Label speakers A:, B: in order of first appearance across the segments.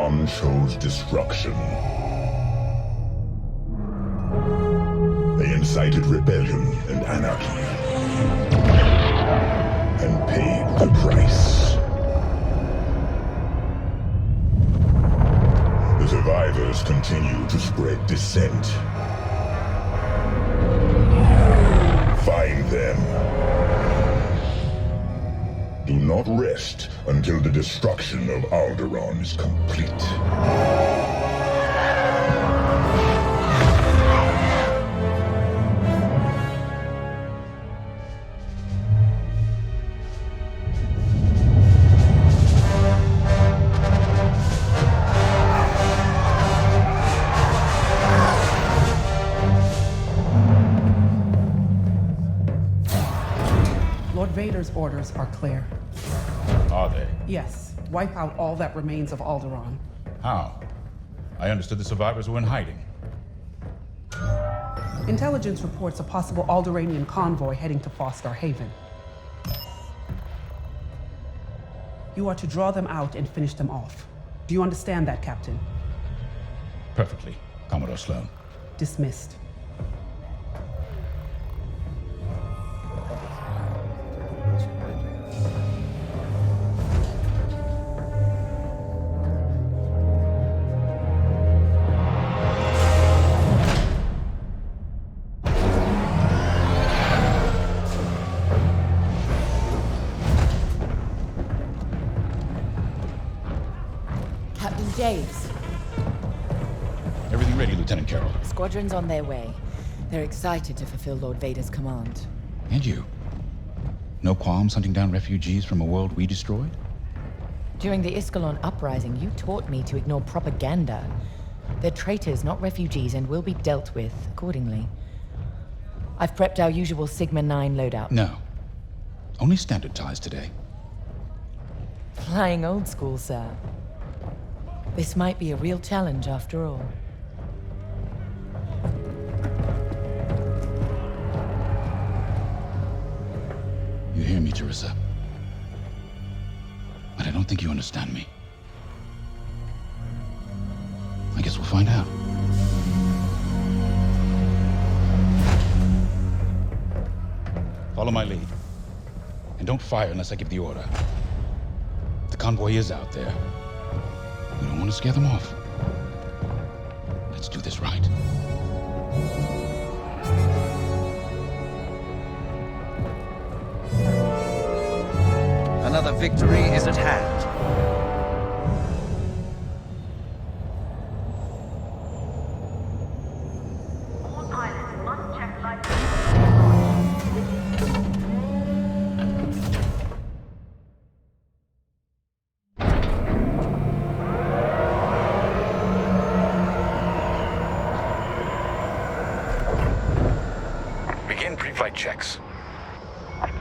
A: Alderaan chose destruction. They incited rebellion and anarchy, and paid the price. The survivors continue to spread dissent. Find them. Do not rest until the destruction of Alderaan is complete.
B: Lord Vader's orders are clear.
C: Are they?
B: Yes. Wipe out all that remains of Alderaan.
C: How? I understood the survivors were in hiding.
B: Intelligence reports a possible Alderaanian convoy heading to Star Haven. You are to draw them out and finish them off. Do you understand that, Captain?
C: Perfectly, Commodore Sloan.
B: Dismissed.
D: James.
C: Everything ready, Lieutenant Carroll.
D: Squadrons on their way. They're excited to fulfill Lord Vader's command.
C: And you? No qualms hunting down refugees from a world we destroyed?
D: During the Iskalon uprising, you taught me to ignore propaganda. They're traitors, not refugees, and will be dealt with accordingly. I've prepped our usual Sigma-9 loadout.
C: No. Only standard ties today.
D: Flying old school, sir. This might be a real challenge after all.
C: You hear me, Teresa? But I don't think you understand me. I guess we'll find out. Follow my lead. And don't fire unless I give the order. The convoy is out there. We don't want to scare them off. Let's do this right.
E: Another victory is at hand.
F: All pilots must check life.
C: Begin pre-flight checks.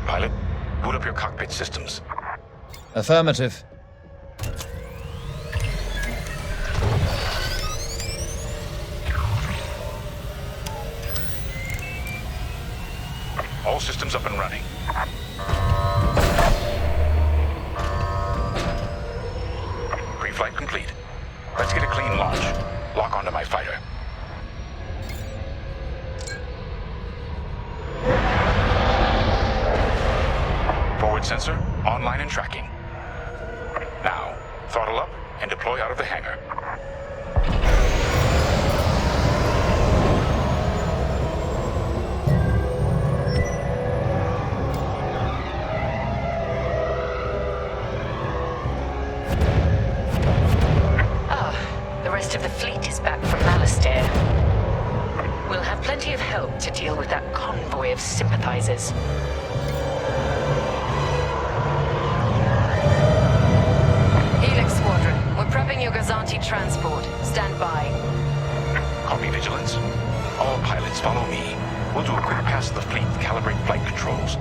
C: Pilot, boot up your cockpit systems.
E: Affirmative.
C: All systems up and running. Pre-flight complete. Let's get a clean launch. Lock onto my fighter. Forward sensor, online and tracking. Now, throttle up and deploy out of the hangar.
G: The rest of the fleet is back from Malastare. We'll have plenty of help to deal with that convoy of sympathizers.
F: Helix Squadron, we're prepping your Gazanti transport. Stand by.
C: Copy, Vigilance. All pilots follow me. We'll do a quick pass of the fleet, calibrate flight controls.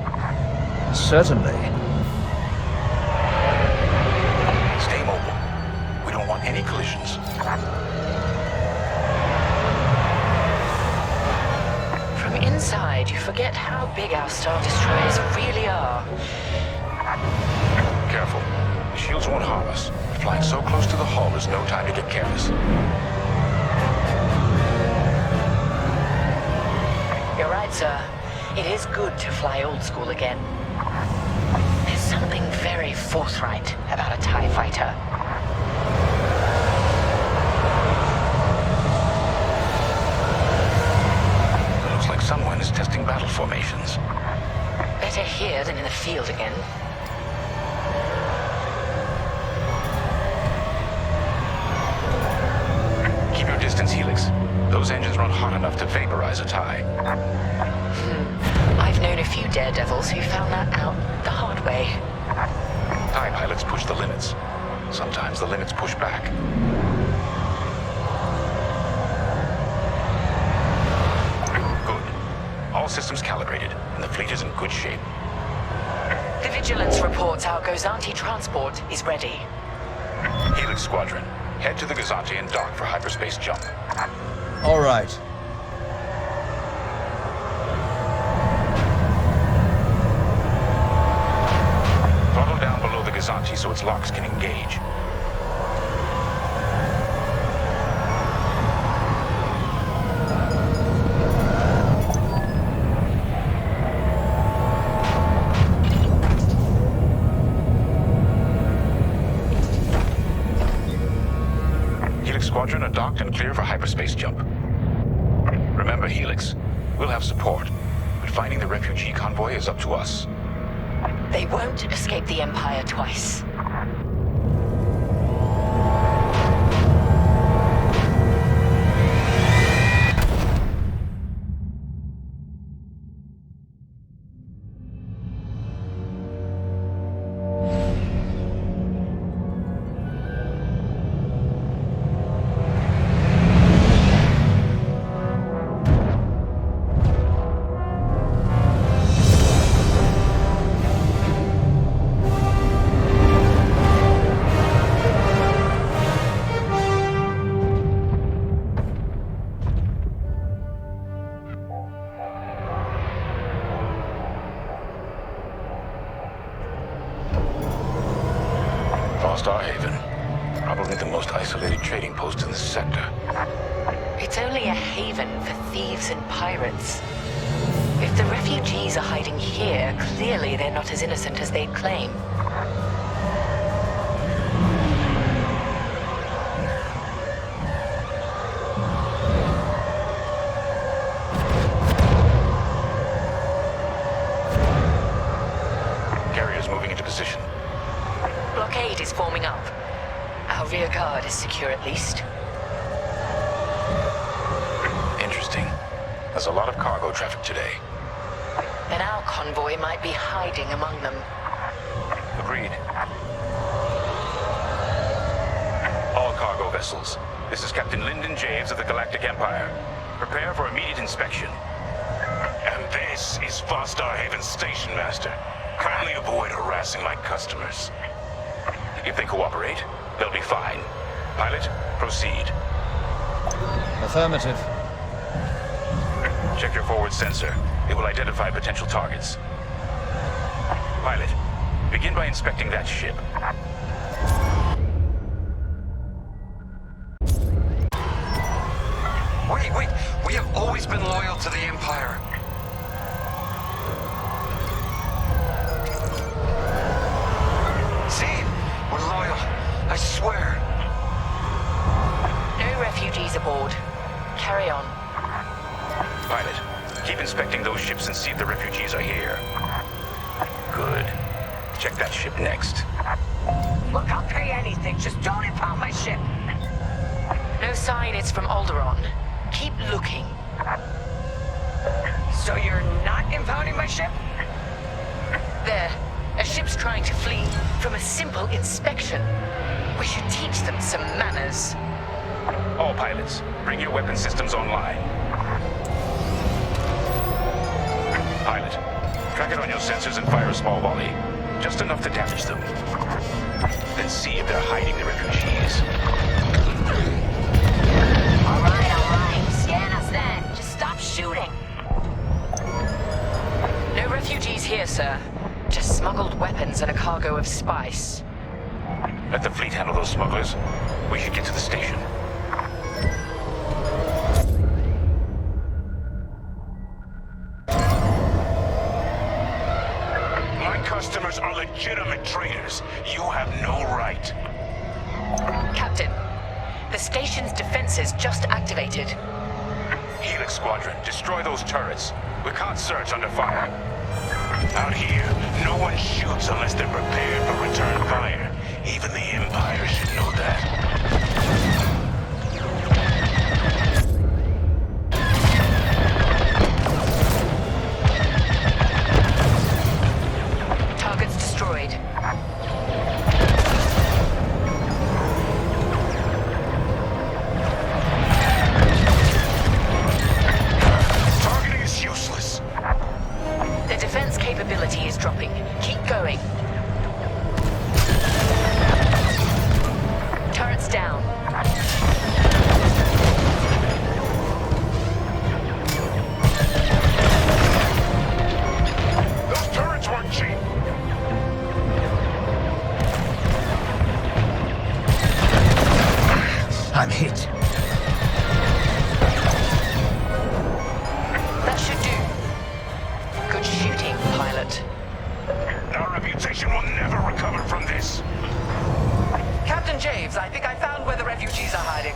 E: Certainly.
C: Stay mobile. We don't want any collisions.
G: From inside, you forget how big our Star Destroyers really are.
C: Careful. The shields won't harm us. Flying so close to the hull is no time to get careless.
G: You're right, sir. It is good to fly old school again. There's something very forthright about a TIE fighter.
C: Looks like someone is testing battle formations.
G: Better here than in the field again.
C: Keep your distance, Helix. Those engines run hot enough to vaporize a TIE.
G: I've known a few daredevils who found that out the hard way.
C: TIE pilots push the limits. Sometimes the limits push back. Good. All systems calibrated, and the fleet is in good shape.
G: The Vigilance reports our Gozanti transport is ready.
C: Helix Squadron, head to the Gozanti and dock for hyperspace jump.
E: All right.
C: Throttle down below the Gozanti so its locks can engage. Helix Squadron are docked and clear for hyperspace jump. Remember, Helix, we'll have support, but finding the refugee convoy is up to us.
G: They won't escape the Empire twice.
C: Star Haven. Probably the most isolated trading post in the sector.
G: It's only a haven for thieves and pirates. If the refugees are hiding here, clearly they're not as innocent as they'd claim.
C: Carrier's moving into position.
G: Blockade is forming up. Our rear guard is secure at least.
C: Interesting. There's a lot of cargo traffic today.
G: Then our convoy might be hiding among them.
C: Agreed. All cargo vessels. This is Captain Lyndon Javes of the Galactic Empire. Prepare for immediate inspection. And this is Star Haven's station master. Kindly avoid harassing my customers. If they cooperate, they'll be fine. Pilot, proceed.
E: Affirmative.
C: Check your forward sensor. It will identify potential targets. Pilot, begin by inspecting that ship.
H: Wait! We have always been loyal to the Empire. See? We're loyal. I swear.
G: No refugees aboard. Carry on.
C: Pilot, keep inspecting those ships and see if the refugees are here. Good. Check that ship next.
G: Look, I'll pay anything. Just don't impound my ship. No sign it's from Alderaan. Keep looking.
H: So you're not impounding my ship?
G: There. A ship's trying to flee from a simple inspection. We should teach them some manners.
C: All pilots, bring your weapon systems online. Pilot, track it on your sensors and fire a small volley. Just enough to damage them. Then see if they're hiding the refugees.
G: All right. Scan us then. Just stop shooting. No refugees here, sir. Just smuggled weapons and a cargo of spice.
C: Let the fleet handle those smugglers. We should get to the station. My customers are legitimate traders. You have no right.
F: Captain, the station's defenses just activated.
C: Helix Squadron, destroy those turrets. We can't search under fire. Out here, no one shoots unless they're prepared for return fire. Even the Empire should know that.
F: Targets destroyed.
C: Targeting is useless.
F: The defense capability is dropping. Keep going. Turrets down.
C: Those turrets weren't cheap.
E: I'm hit.
F: That should do. Good shooting, pilot.
C: Our reputation will never recover from this.
I: Captain James, I think I found where the refugees are hiding.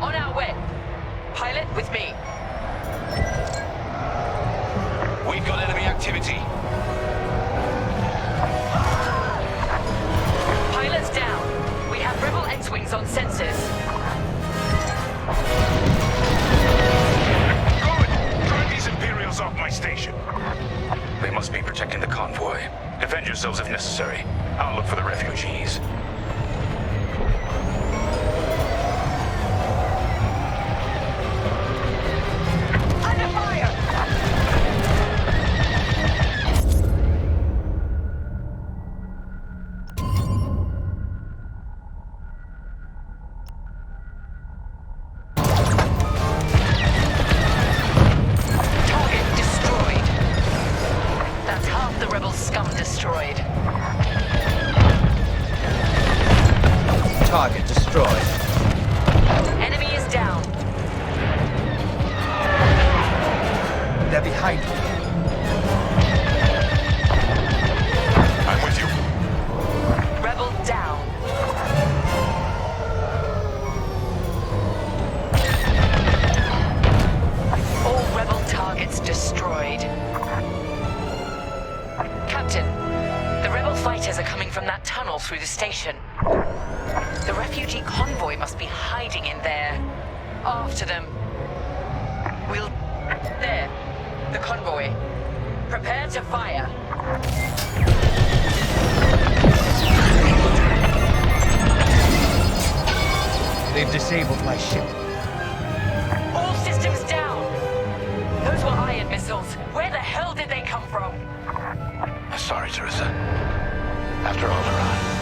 F: On our way. Pilot, with me.
C: We've got enemy activity.
F: Pilot's down. We have Rebel X-Wings on sensors.
C: Good! Drive these Imperials off my station. They must be protecting the convoy. Defend yourselves if necessary. I'll look for the refugees.
I: Under fire!
F: Target destroyed. That's half the Rebel scum destroyed.
E: Target destroyed.
F: Enemy is down.
E: They're behind me.
C: I'm with you.
F: Rebel down. All Rebel targets destroyed. Captain, the Rebel fighters are coming from that tunnel through the station. The refugee convoy must be hiding in there. After them. We'll... There. The convoy. Prepare to fire.
E: They've disabled my ship.
F: All systems down. Those were iron missiles. Where the hell did they come from?
C: Sorry, Teresa. After Alderaan,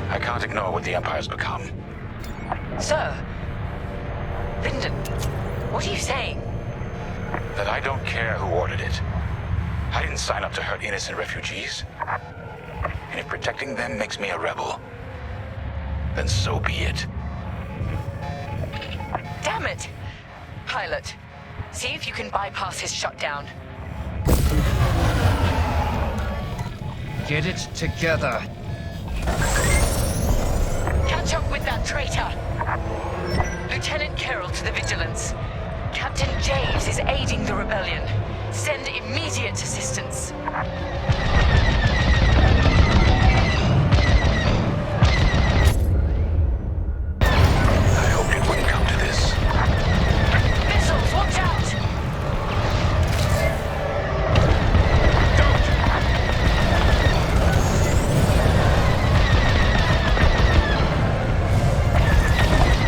C: I can't ignore what the Empire's become.
F: Sir. Lyndon, what are you saying?
C: That I don't care who ordered it. I didn't sign up to hurt innocent refugees. And if protecting them makes me a rebel, then so be it.
F: Damn it! Pilot, see if you can bypass his shutdown.
E: Get it together.
F: Catch up with that traitor! Lieutenant Carroll to the Vigilance. Captain James is aiding the rebellion. Send immediate assistance.
C: I hoped it wouldn't come to this.
F: Missiles, watch out!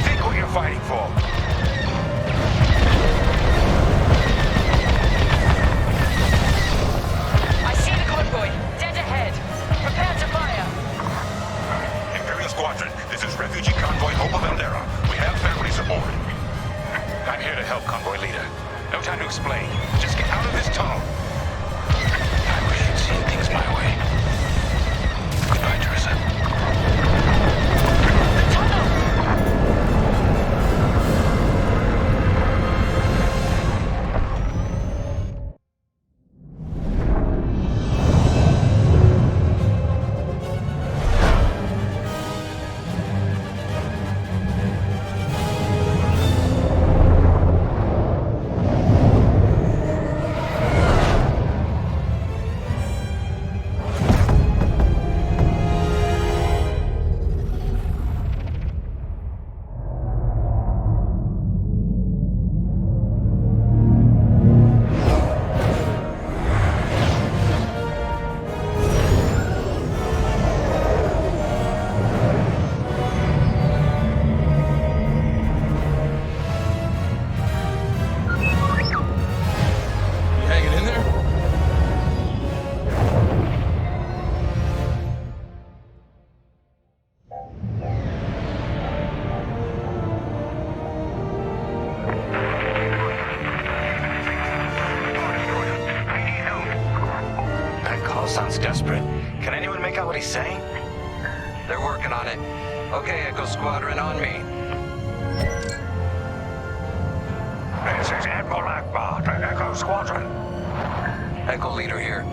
C: Think what you're fighting for.
F: I see the convoy. Dead ahead. Prepare to fire.
C: Imperial Squadron, this is refugee convoy Hope of Eldera. We have families aboard. I'm here to help, convoy leader. No time to explain. Just get out of this tunnel. I wish you'd seen things my way. Goodbye, Teresa.
H: me say?
E: They're working on it. Okay, Echo Squadron, on me.
J: This is Admiral Akbar to Echo Squadron.
E: Echo Leader here.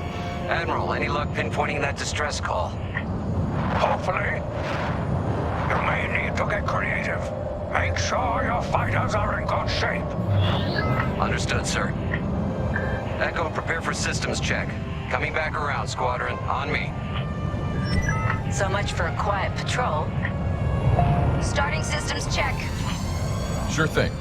E: Admiral, any luck pinpointing that distress call?
J: Hopefully. You may need to get creative. Make sure your fighters are in good shape.
E: Understood, sir. Echo, prepare for systems check. Coming back around, Squadron. On me.
G: So much for a quiet patrol. Starting systems check.
C: Sure thing.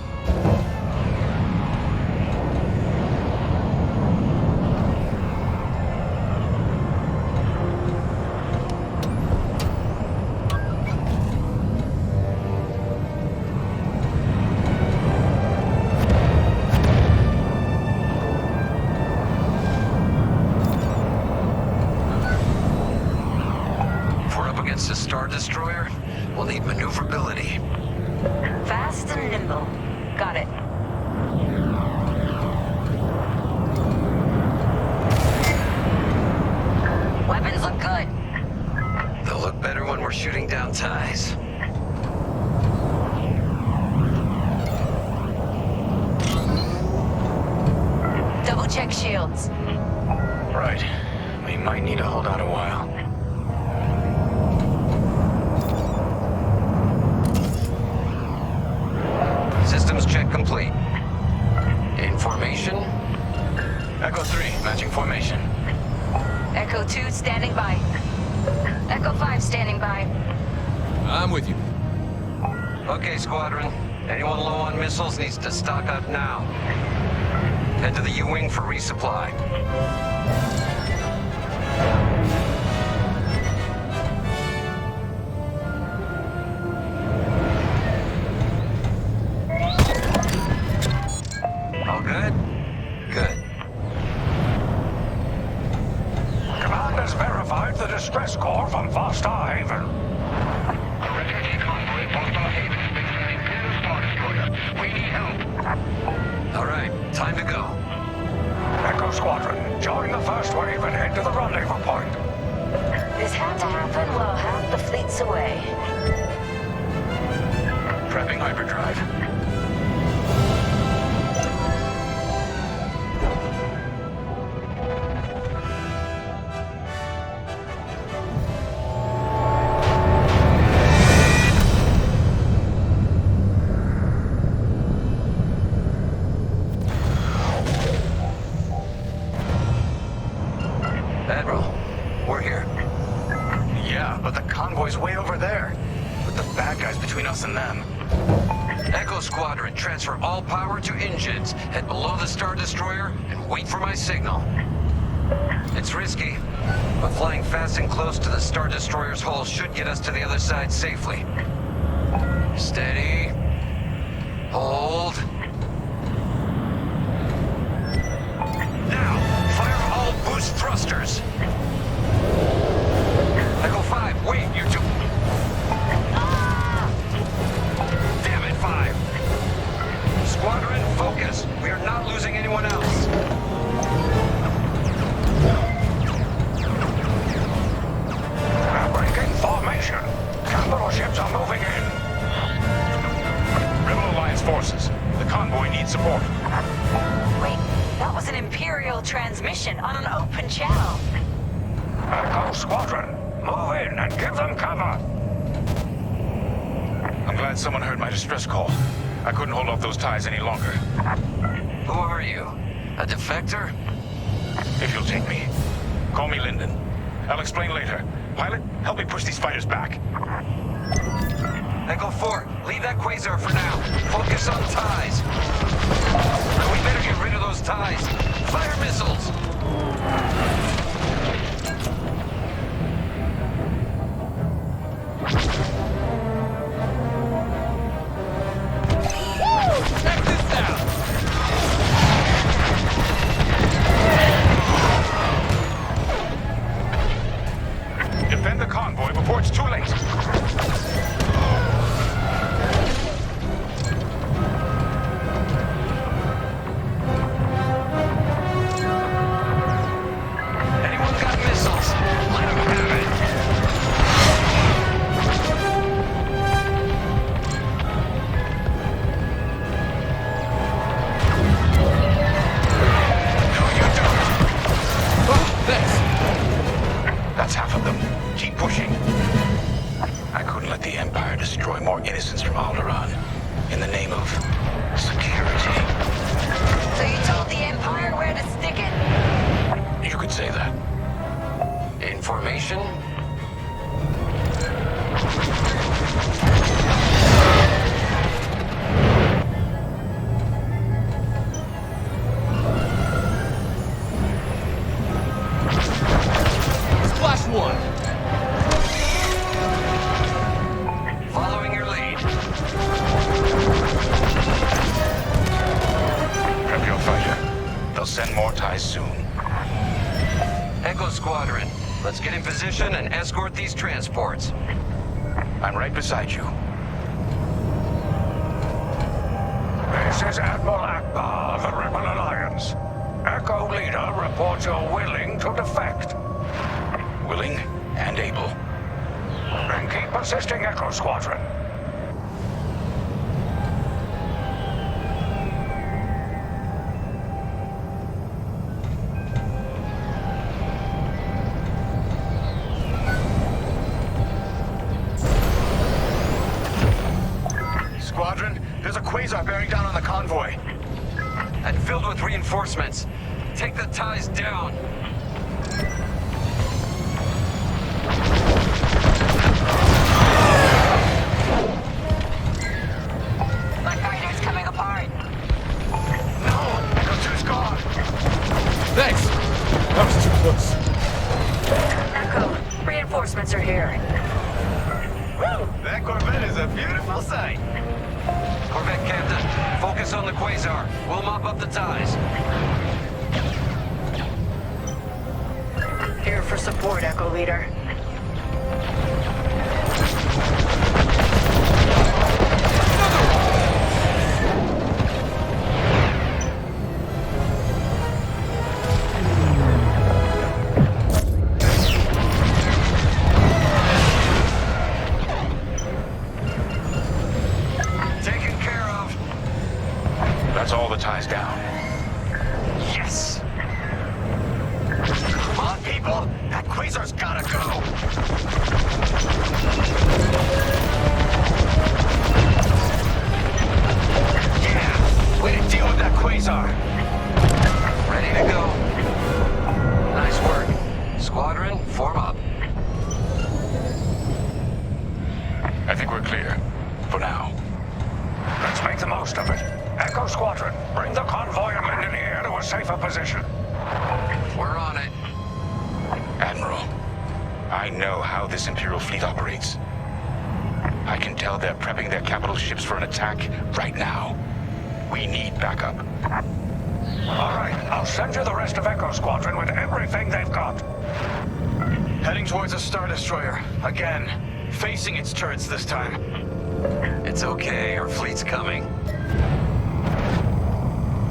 E: Against a Star Destroyer, we'll need maneuverability.
G: Fast and nimble. Got it. Weapons look good.
E: They'll look better when we're shooting down ties.
G: Double check shields.
J: Right. We might need to hold out a while.
E: Systems check complete. In formation?
J: Echo 3, matching formation.
G: Echo 2 standing by. Echo 5 standing by.
C: I'm with you.
E: Okay, Squadron. Anyone low on missiles needs to stock up now. Head to the U-Wing for resupply. All good? Good.
J: Command has verified the distress call from Star Haven.
H: Refugee convoy for Star Haven has been sent in the Star Destroyer. We need help.
E: All right, time to go.
J: Echo Squadron, join the first wave and head to the rendezvous point.
G: This had to happen while half the fleet's away.
J: Prepping hyperdrive.
E: Admiral, we're here.
J: Yeah, but the convoy's way over there. With the bad guys between us and them.
E: Echo Squadron, transfer all power to engines. Head below the Star Destroyer and wait for my signal. It's risky, but flying fast and close to the Star Destroyer's hull should get us to the other side safely. Steady. Hold. Now, fire all boost thrusters. Echo 5, wait, you two. Damn it, 5. Squadron, focus. We are not losing anyone else.
J: Breaking formation. Capital ships are moving in.
H: Rebel Alliance forces. The convoy needs support.
G: Wait, that was an Imperial transmission on an open channel.
J: Echo Squadron, move in and give them cover.
H: I'm glad someone heard my distress call. I couldn't hold off those ties any longer.
E: Who are you? A defector?
H: If you'll take me. Call me Lyndon. I'll explain later. Pilot, help me push these fighters back.
E: Echo 4, leave that quasar for now. Focus on ties. We better get rid of those ties. Fire missiles!
C: Check this out!
H: Defend the convoy before it's too late.
C: innocents from Alderaan in the name of security.
F: So you told the Empire where to stick it?
C: You could say that.
E: Information?
C: Splash one!
E: Following your lead.
C: Prep your fighter. They'll send more ties soon.
E: Echo Squadron, let's get in position and escort these transports.
C: I'm right beside you.
J: This is Admiral Akbar of the Rebel Alliance. Echo Leader reports you're willing to defect.
C: Willing and able.
J: Then keep assisting Echo Squadron.
K: Squadron, there's a quasar bearing down on the convoy.
E: And filled with reinforcements. Take the ties down.
F: My fighter's coming apart.
K: No! Echo 2's gone!
C: Thanks! That was too close.
F: Echo, reinforcements are here.
K: Woo! That Corvette is a beautiful sight.
E: Corvette Captain, focus on the Quasar. We'll mop up the ties.
F: Here for support, Echo Leader.
E: Taken care of.
C: That's all the ties down.
K: Yes! Come on, people! That quasar's gotta go! Yeah! Way to deal with that quasar!
E: Ready to go. Nice work. Squadron, form up.
C: I think we're clear. For now.
J: Let's make the most of it. Echo Squadron, bring the convoy and Lindenier to a safer position.
E: We're on it.
C: Admiral, I know how this Imperial fleet operates. I can tell they're prepping their capital ships for an attack right now. We need backup.
J: All right, I'll send you the rest of Echo Squadron with everything they've got.
K: Heading towards a Star Destroyer. Again. Facing its turrets this time.
E: It's okay, our fleet's coming.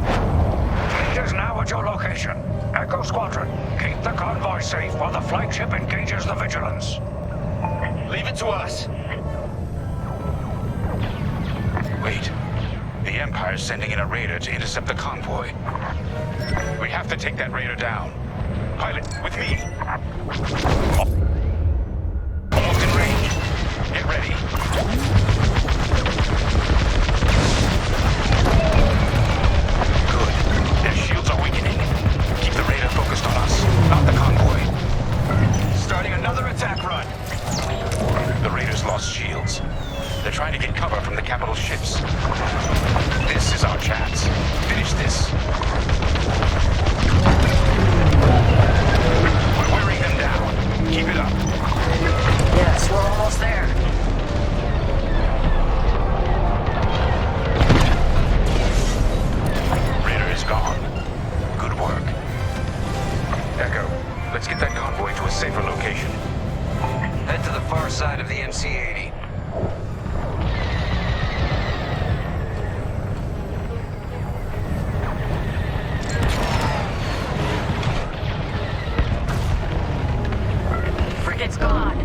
J: Fleet is now at your location. Echo Squadron, keep the convoy safe while the flagship engages the Vigilance.
K: Leave it to us.
C: Wait. The Empire's sending in a raider to intercept the convoy. We have to take that raider down. Pilot, with me. Almost in range. Get ready. Good. Their shields are weakening. Keep the raider focused on us, not the convoy.
K: Starting another attack run.
C: The raiders lost shields. They're trying to get cover from the capital ships. This is our chance. Finish this. We're wearing them down. Keep it up.
F: Yes, we're almost there.
C: Raider is gone. Good work. Echo, let's get that convoy to a safer location.
E: Head to the far side of the MC-80.
F: Frigate's gone.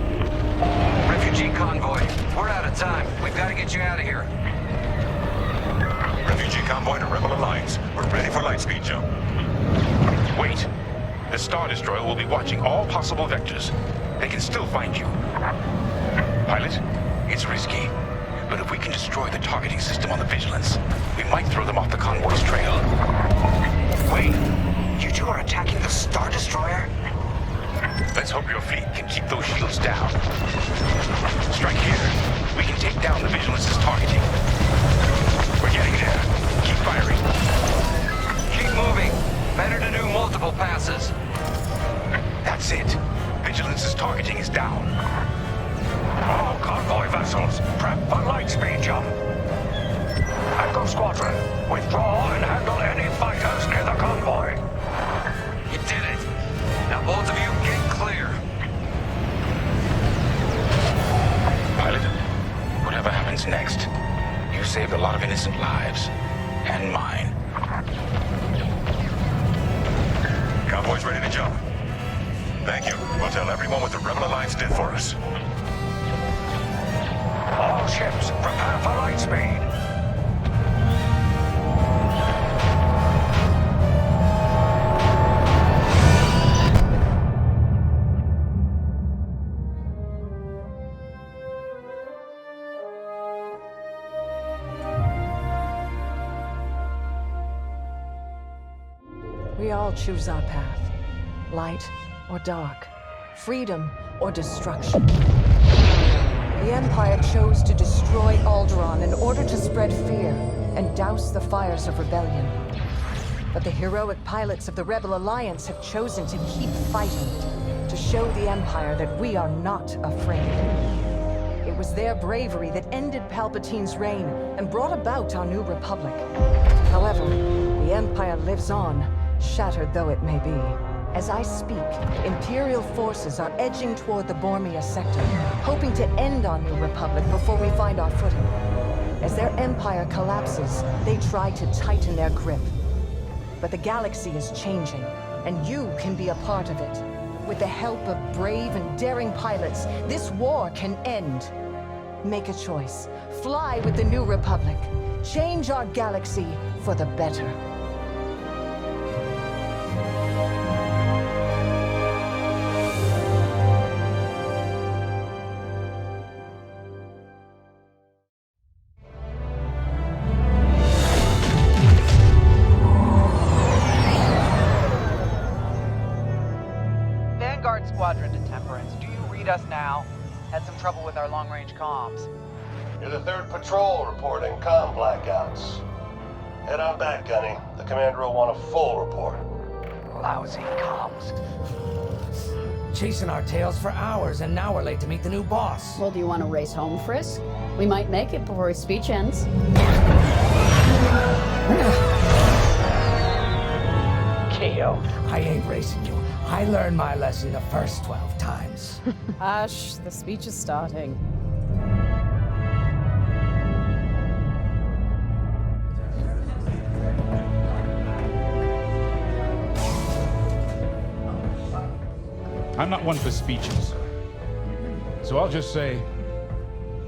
E: Refugee convoy, we're out of time. We've got to get you out of here.
A: Refugee convoy to Rebel Alliance. We're ready for lightspeed jump.
C: Wait. The Star Destroyer will be watching all possible vectors. They can still find you. Pilot, it's risky. But if we can destroy the targeting system on the Vigilance, we might throw them off the convoy's trail.
J: Wait, you two are attacking the Star Destroyer?
C: Let's hope your fleet can keep those shields down. Strike here. We can take down the Vigilance's targeting. We're getting there. Keep firing.
E: Keep moving. Better to do multiple passes.
C: That's it. Vigilance's targeting is down.
J: All convoy vessels, prep for light speed jump. Echo Squadron, withdraw and handle any fighters near the convoy.
E: You did it. Now both of you get clear.
C: Pilot, whatever happens next, you saved a lot of innocent lives. And mine.
J: Convoy's ready to jump. Thank you. We'll tell everyone what the Rebel Alliance did for us. All ships, prepare for light speed.
L: We all choose our path. Light or dark. Freedom or destruction. The Empire chose to destroy Alderaan in order to spread fear and douse the fires of rebellion. But the heroic pilots of the Rebel Alliance have chosen to keep fighting, to show the Empire that we are not afraid. It was their bravery that ended Palpatine's reign and brought about our new republic. However, the Empire lives on, shattered though it may be. As I speak, Imperial forces are edging toward the Bormia sector, hoping to end our new republic before we find our footing. As their empire collapses, they try to tighten their grip. But the galaxy is changing, and you can be a part of it. With the help of brave and daring pilots, this war can end. Make a choice. Fly with the new republic. Change our galaxy for the better.
I: Vanguard Squadron to Temperance. Do you read us now? Had some trouble with our long-range comms.
M: You're the 3rd patrol reporting comm blackouts. Head on back, Gunny. The commander will want a full report.
J: Lousy comms.
N: Chasing our tails for hours, and now we're late to meet the new boss.
O: Well, do you want to race home, Frisk? We might make it before his speech ends.
N: KO. I ain't racing you. I learned my lesson the first 12 times.
O: Hush, the speech is starting.
C: I'm not one for speeches. So I'll just say,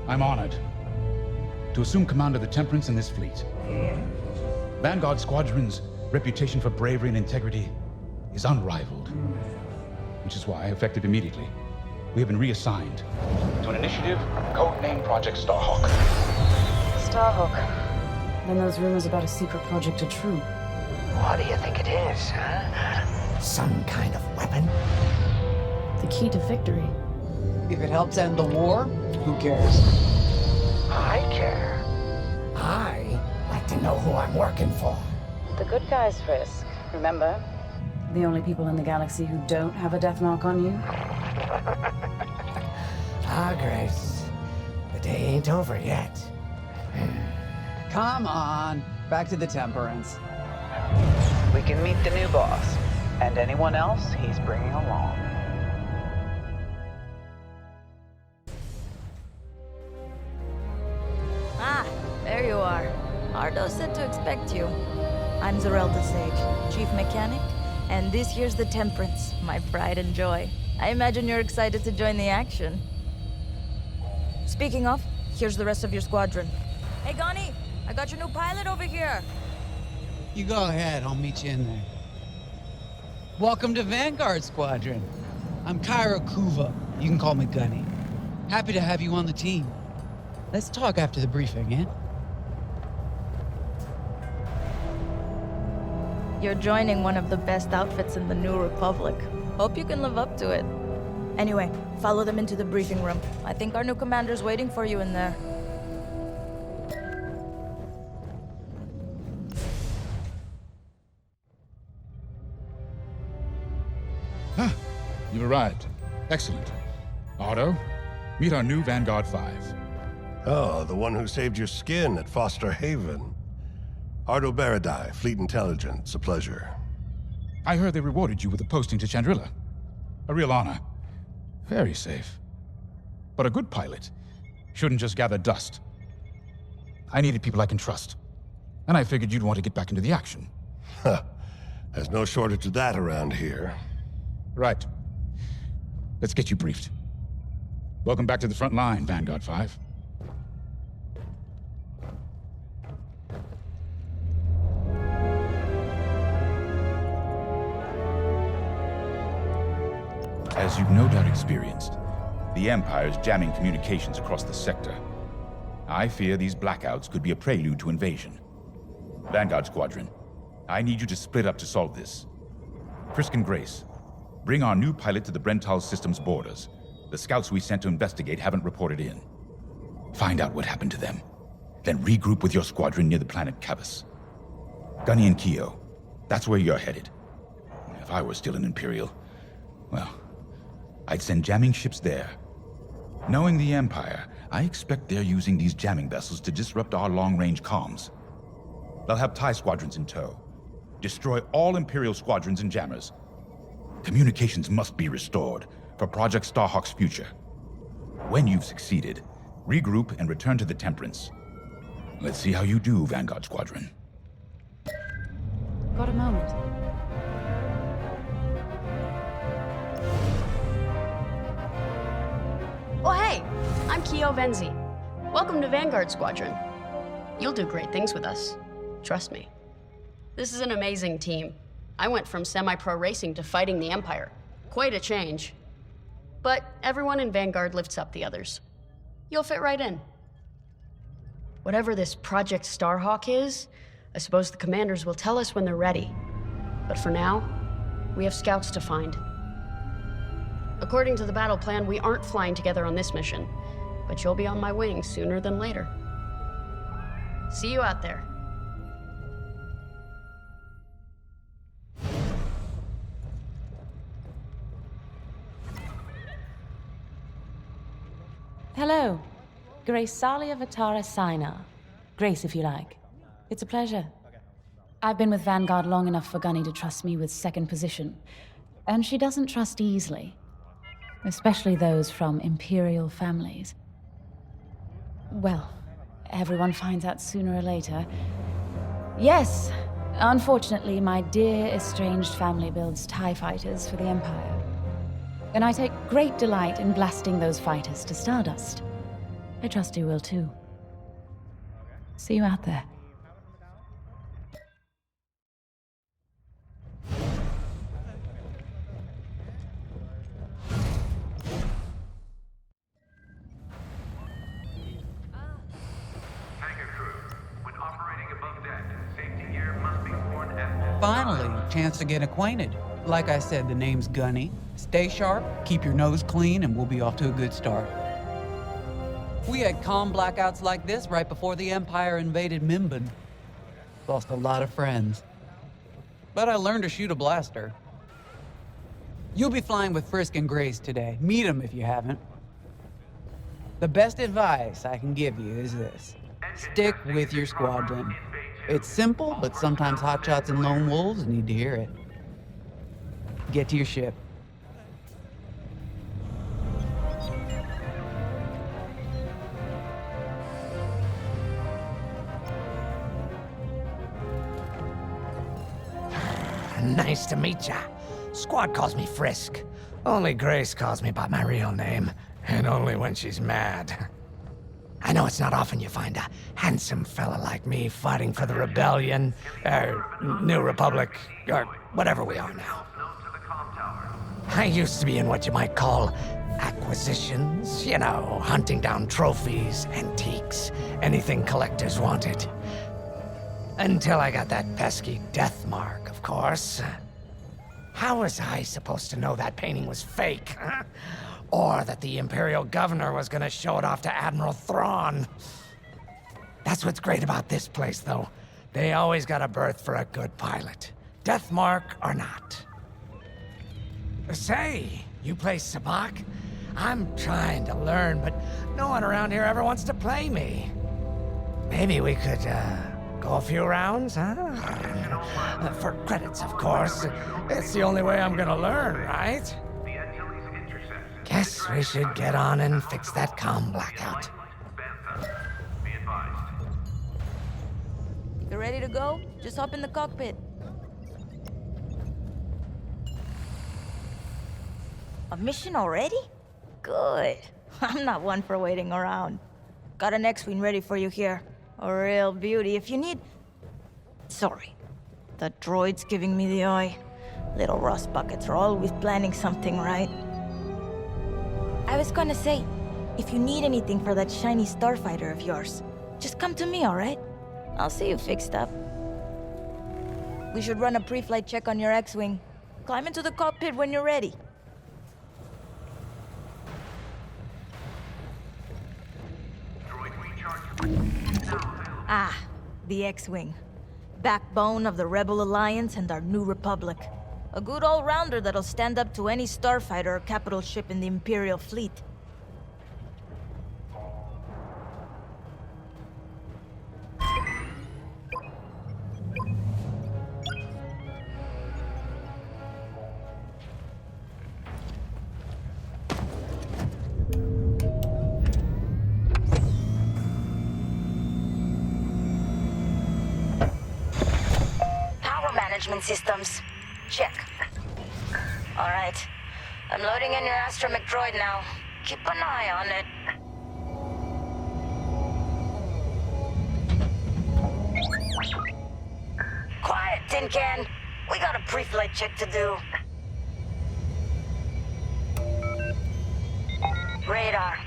C: I'm honored to assume command of the Temperance in this fleet. Vanguard Squadron's reputation for bravery and integrity is unrivaled, which is why, effective immediately, we have been reassigned to an initiative codenamed Project Starhawk.
O: Starhawk. Then those rumors about a secret project are true.
J: What do you think it is, huh?
N: Some kind of weapon?
O: The key to victory.
I: If it helps end the war, who cares?
J: I care.
N: I like to know who I'm working for.
O: The good guys, Frisk. Remember? The only people in the galaxy who don't have a death mark on you?
N: Ah, Grace. The day ain't over yet.
I: Come on. Back to the Temperance. We can meet the new boss. And anyone else he's bringing along.
P: Ah, there you are. Ardo said to expect you. I'm Zarelda Sage, Chief Mechanic, and this here's the Temperance, my pride and joy. I imagine you're excited to join the action. Speaking of, here's the rest of your squadron. Hey, Gunny, I got your new pilot over here.
Q: You go ahead, I'll meet you in there. Welcome to Vanguard Squadron. I'm Cairo Kuva. You can call me Gunny. Happy to have you on the team. Let's talk after the briefing, eh?
P: You're joining one of the best outfits in the New Republic. Hope you can live up to it. Anyway, follow them into the briefing room. I think our new commander's waiting for you in there.
C: Ah, you've arrived. Excellent. Otto, meet our new Vanguard 5.
M: Oh, the one who saved your skin at Foster Haven. Ardo Baradai, Fleet Intelligence, a pleasure.
C: I heard they rewarded you with a posting to Chandrila. A real honor. Very safe. But a good pilot shouldn't just gather dust. I needed people I can trust. And I figured you'd want to get back into the action.
M: Huh. There's no shortage of that around here.
C: Right. Let's get you briefed. Welcome back to the front line, Vanguard 5. As you've no doubt experienced, the Empire's jamming communications across the sector. I fear these blackouts could be a prelude to invasion. Vanguard Squadron, I need you to split up to solve this. Frisk and Grace, bring our new pilot to the Brental system's borders. The scouts we sent to investigate haven't reported in. Find out what happened to them. Then regroup with your squadron near the planet Cavus. Gunny and Keo, that's where you're headed. If I were still an Imperial, well, I'd send jamming ships there. Knowing the Empire, I expect they're using these jamming vessels to disrupt our long-range comms. They'll have TIE squadrons in tow. Destroy all Imperial squadrons and jammers. Communications must be restored for Project Starhawk's future. When you've succeeded, regroup and return to the Temperance. Let's see how you do, Vanguard Squadron.
O: Got a moment.
R: Oh hey, I'm Keo Venzi. Welcome to Vanguard Squadron. You'll do great things with us. Trust me. This is an amazing team. I went from semi-pro racing to fighting the Empire. Quite a change. But everyone in Vanguard lifts up the others. You'll fit right in. Whatever this Project Starhawk is, I suppose the commanders will tell us when they're ready. But for now, we have scouts to find. According to the battle plan, we aren't flying together on this mission, but you'll be on my wing sooner than later. See you out there.
O: Hello. Grace Salia Vatara Sina. Grace, if you like. It's a pleasure. I've been with Vanguard long enough for Gunny to trust me with second position, and she doesn't trust easily. Especially those from Imperial families. Well, everyone finds out sooner or later. Yes, unfortunately, my dear estranged family builds TIE fighters for the Empire. And I take great delight in blasting those fighters to stardust. I trust you will too. See you out there.
Q: Finally, chance to get acquainted. Like I said, the name's Gunny. Stay sharp, keep your nose clean, and we'll be off to a good start. We had comm blackouts like this right before the Empire invaded Mimban. Lost a lot of friends. But I learned to shoot a blaster. You'll be flying with Frisk and Grace today. Meet them if you haven't. The best advice I can give you is this. Stick with your squadron. It's simple, but sometimes hotshots and lone wolves need to hear it. Get to your ship.
N: Nice to meet ya. Squad calls me Frisk. Only Grace calls me by my real name, and only when she's mad. I know it's not often you find a handsome fella like me fighting for the Rebellion, or New Republic, or whatever we are now. I used to be in what you might call acquisitions, you know, hunting down trophies, antiques, anything collectors wanted. Until I got that pesky death mark, of course. How was I supposed to know that painting was fake, huh? Or that the Imperial Governor was gonna show it off to Admiral Thrawn? That's what's great about this place, though. They always got a berth for a good pilot. Death mark or not. Say, you play Sabak? I'm trying to learn, but no one around here ever wants to play me. Maybe we could, go a few rounds, huh? For credits, of course. It's the only way I'm gonna learn, right? Guess we should get on and fix that comm blackout.
P: You ready to go? Just hop in the cockpit. A mission already? Good. I'm not one for waiting around. Got an X-Wing ready for you here. A real beauty if you need... Sorry. The droid's giving me the eye. Little rust buckets are always planning something, right? I was gonna say, if you need anything for that shiny starfighter of yours, just come to me, alright? I'll see you fixed up. We should run a pre-flight check on your X-Wing. Climb into the cockpit when you're ready. Ah, the X-Wing. Backbone of the Rebel Alliance and our new Republic. A good all-rounder that'll stand up to any starfighter or capital ship in the Imperial fleet.
S: Systems. Check. Alright. I'm loading in your astromech droid now. Keep an eye on it. Quiet, Tin Can. We got a pre-flight check to do. Radar.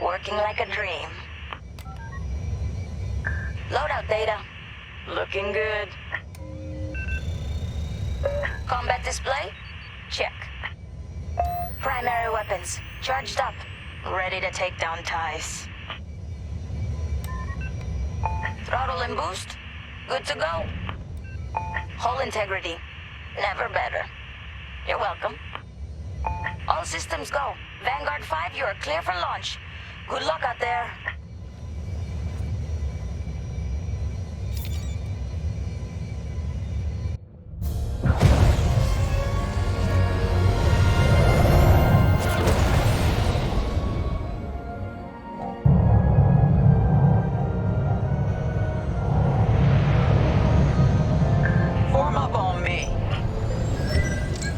S: Working like a dream. Loadout data. Looking good. Combat display? Check. Primary weapons, charged up, ready to take down ties. Throttle and boost, good to go. Hull integrity, never better. You're welcome. All systems go. Vanguard 5, you are clear for launch. Good luck out there.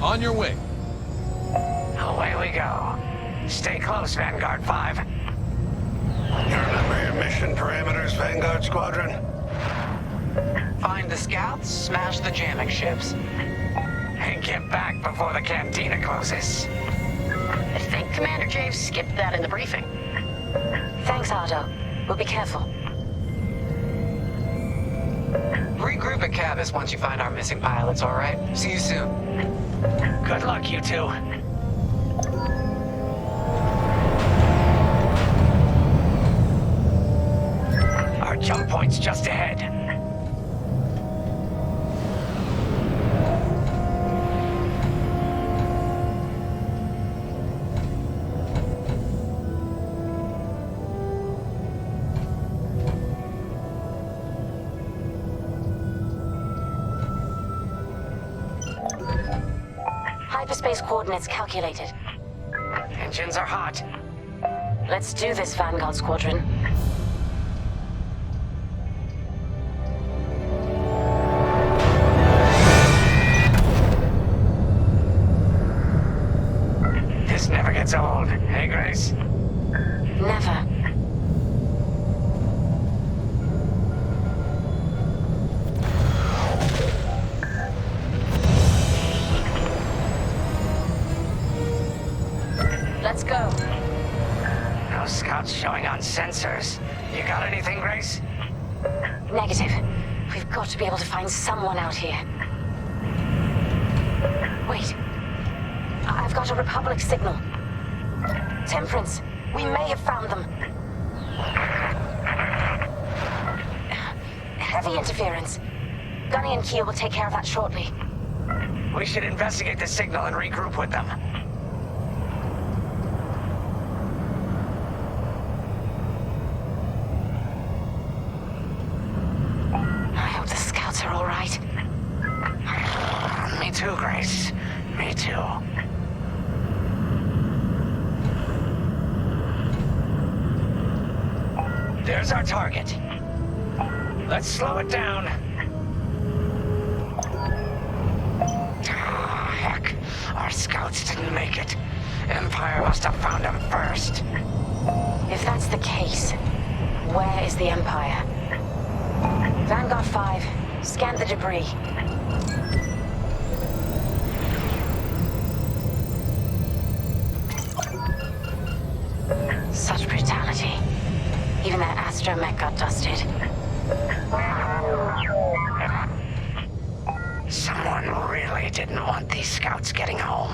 E: On your way.
J: Away we go. Stay close, Vanguard 5.
M: You remember your mission parameters, Vanguard Squadron?
E: Find the scouts, smash the jamming ships.
J: And get back before the cantina closes.
R: I think Commander Javes skipped that in the briefing.
S: Thanks, Otto. We'll be careful.
E: Regroup at Cabus once you find our missing pilots, all right? See you soon.
J: Good luck, you two. Our jump point's just ahead.
S: Hyperspace coordinates calculated.
J: Engines are hot.
S: Let's do this, Vanguard Squadron.
J: This never gets old, hey, Grace?
S: Never. Let's go.
N: showing on sensors. You got anything, Grace?
S: Negative. We've got to be able to find someone out here. Wait. I've got a Republic signal. Temperance. We may have found them. Heavy interference. Gunny and Keel will take care of that shortly.
N: We should investigate the signal and regroup with them.
S: I hope the scouts are all right.
N: Me too, Grace. Me too. There's our target. Let's slow it down. Heck, our scouts didn't make it. Empire must have found them first.
S: If that's the case, where is the Empire? Vanguard 5, scan the debris. Such brutality. Even that astromech got dusted.
N: Someone really didn't want these scouts getting home.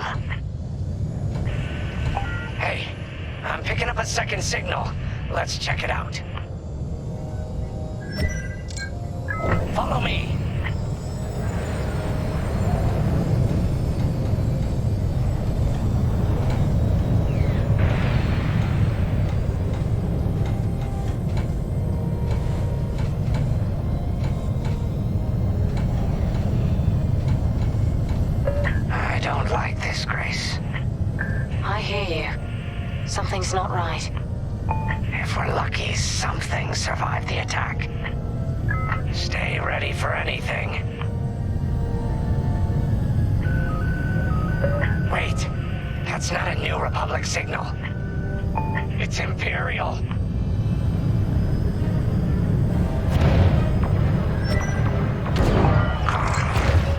N: Hey, I'm picking up a second signal. Let's check it out. Follow me. I don't like this, Grace.
S: I hear you. Something's not right.
N: If we're lucky, something survived the attack. Stay ready for anything. Wait, that's not a New Republic signal. It's Imperial.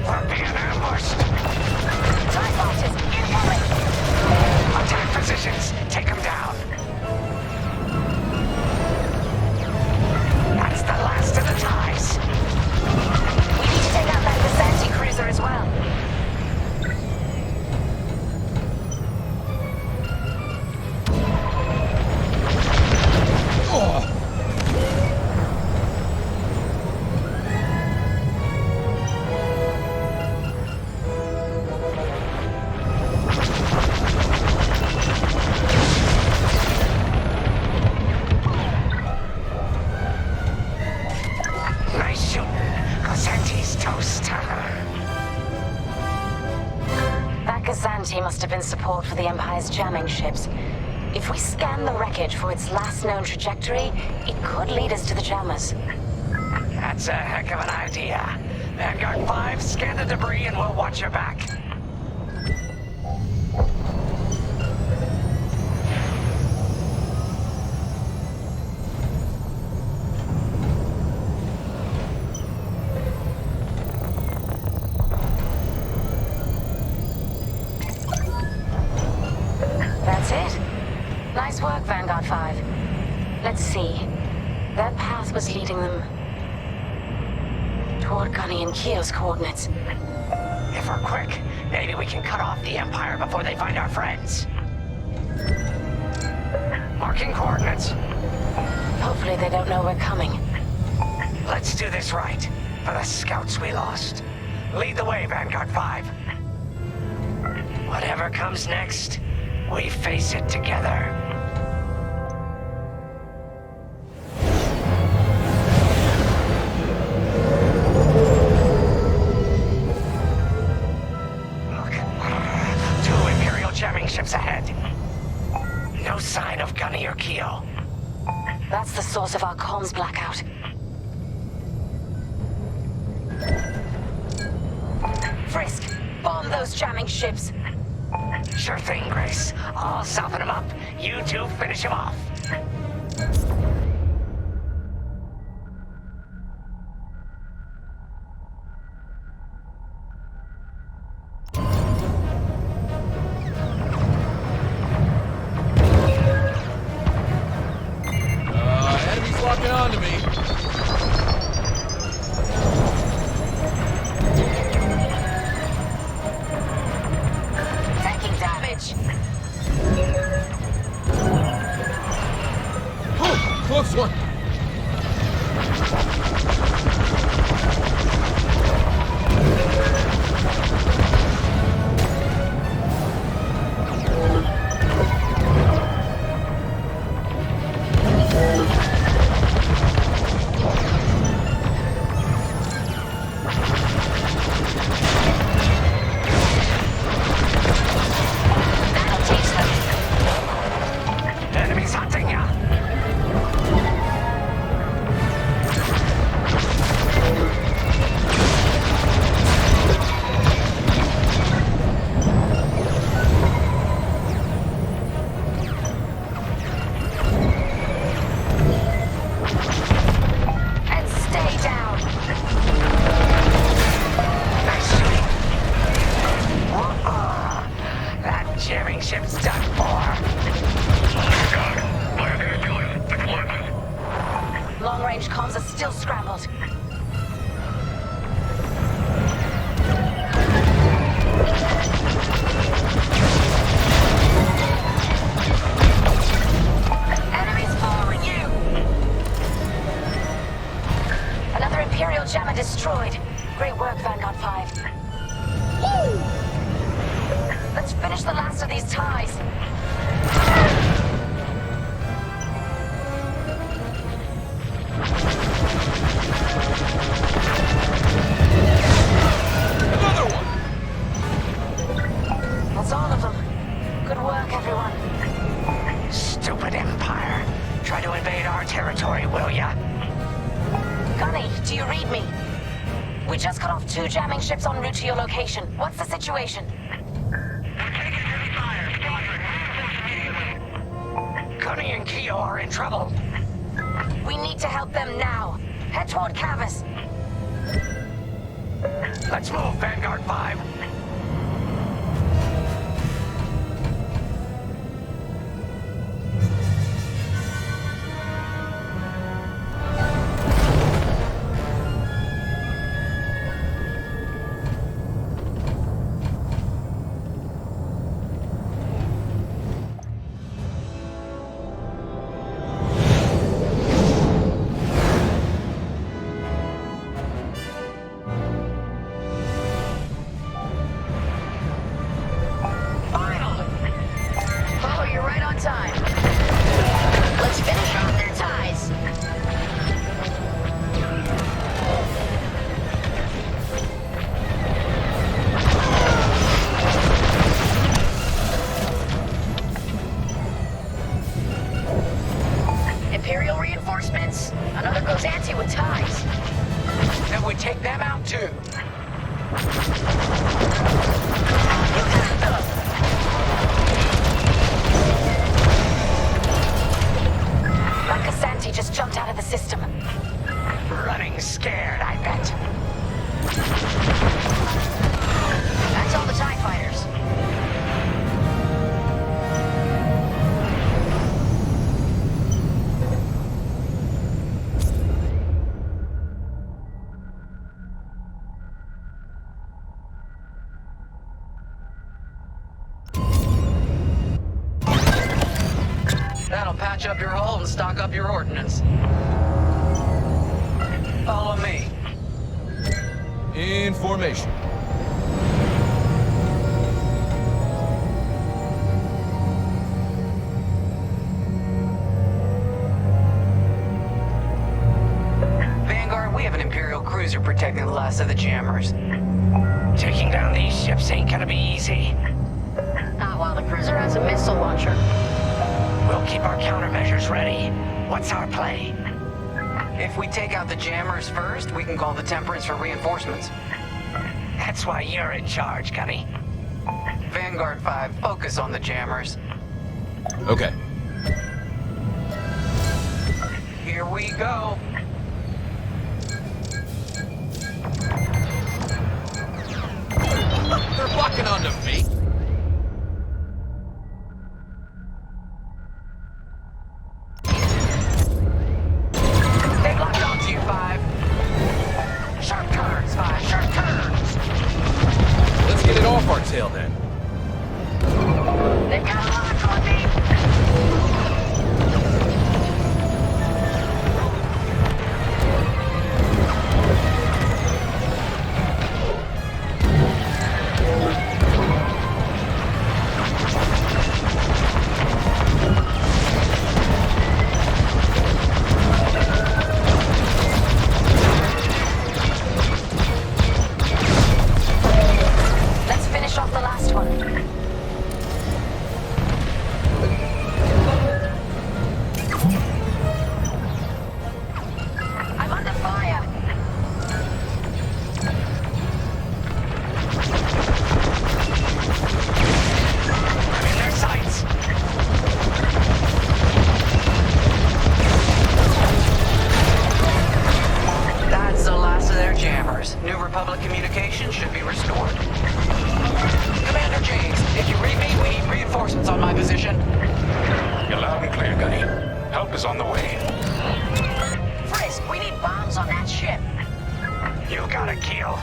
N: We're being ambushed.
S: TIE fighters, incoming!
N: Attack positions, take them down. That's the last of the TIEs.
S: We need to take out that Gazanti cruiser as well.
N: Nice shooting. Gazanti's toast.
S: That Gazanti must have been support for the Empire's jamming ships. If we scan the wreckage for its last known trajectory, it could lead us to the jammers.
N: That's a heck of an idea. Vanguard 5, scan the debris and we'll watch your back.
S: That's it. Nice work, Vanguard 5. Let's see. That path was leading them toward Gunny and Keel's coordinates.
N: If we're quick, maybe we can cut off the Empire before they find our friends. Marking coordinates.
S: Hopefully they don't know we're coming.
N: Let's do this right, for the scouts we lost. Lead the way, Vanguard 5. Whatever comes next, we face it together. Look, 2 Imperial jamming ships ahead. No sign of Gunny or Keel.
S: That's the source of our comms blackout. Frisk, bomb those jamming ships.
N: Sure thing, Grace. I'll soften him up. You two finish him off.
S: destroyed. Great work, Vanguard 5. Woo! Let's finish the last of these ties.
J: Another one!
S: That's all of them. Good work, everyone.
N: Stupid Empire. Try to invade our territory, will ya?
S: Gunny, do you read me? We just cut off 2 jamming ships en route to your location. What's the situation?
N: Gunny and Keo are in trouble.
S: We need to help them now. Head toward Cavus.
N: Let's move, Vanguard 5.
E: That'll patch up your hull and stock up your ordnance. Follow me.
J: In formation.
E: Vanguard, we have an Imperial cruiser protecting the last of the jammers.
N: Taking down these ships ain't gonna be easy.
R: Not while the cruiser has a missile launcher.
N: We'll keep our countermeasures ready. What's our play?
E: If we take out the jammers first, we can call the Temperance for reinforcements.
N: That's why you're in charge, Gunny.
E: Vanguard 5, focus on the jammers.
J: Okay.
E: Here we go.
J: They're blocking onto me.
E: They locked onto you, 5. Sharp turns, 5. Sharp turns.
J: Let's get it off our tail then.
S: They've got a lock on me. Let's finish off the last one. I'm under fire.
N: I'm in their sights.
E: That's the last of their jammers. New Republic communication should be restored. Commander James, if you read me, we need reinforcements on my position.
J: You're loud and clear, Gunny. Help is on the way.
S: Frisk, we need bombs on that ship.
N: You got a kill.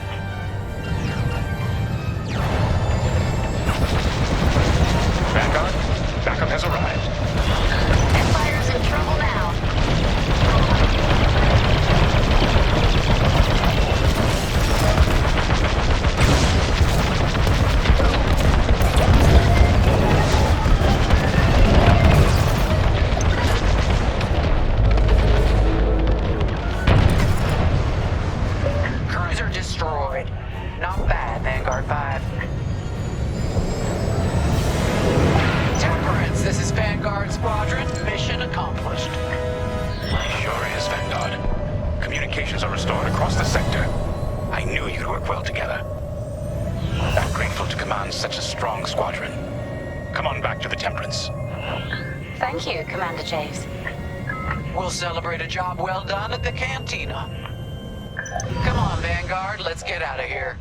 J: Vanguard, backup has arrived.
S: Empire's in trouble now.
I: destroyed. Not bad, Vanguard 5. Temperance, this is Vanguard Squadron. Mission accomplished.
J: Sure is, Vanguard. Communications are restored across the sector. I knew you'd work well together. I'm grateful to command such a strong squadron. Come on back to the Temperance.
F: Thank you, Commander Javes.
I: We'll celebrate a job well done at the cantina. Come on, Vanguard, let's get out of here.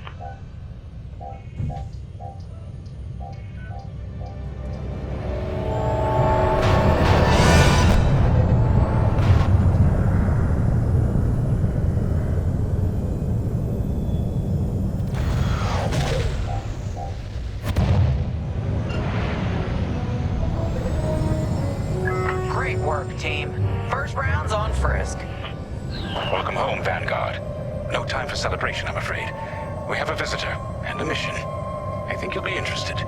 I: Great work, team. First round's on Frisk.
J: Welcome home, Vanguard. No time for celebration, I'm afraid. We have a visitor and a mission. I think you'll be interested.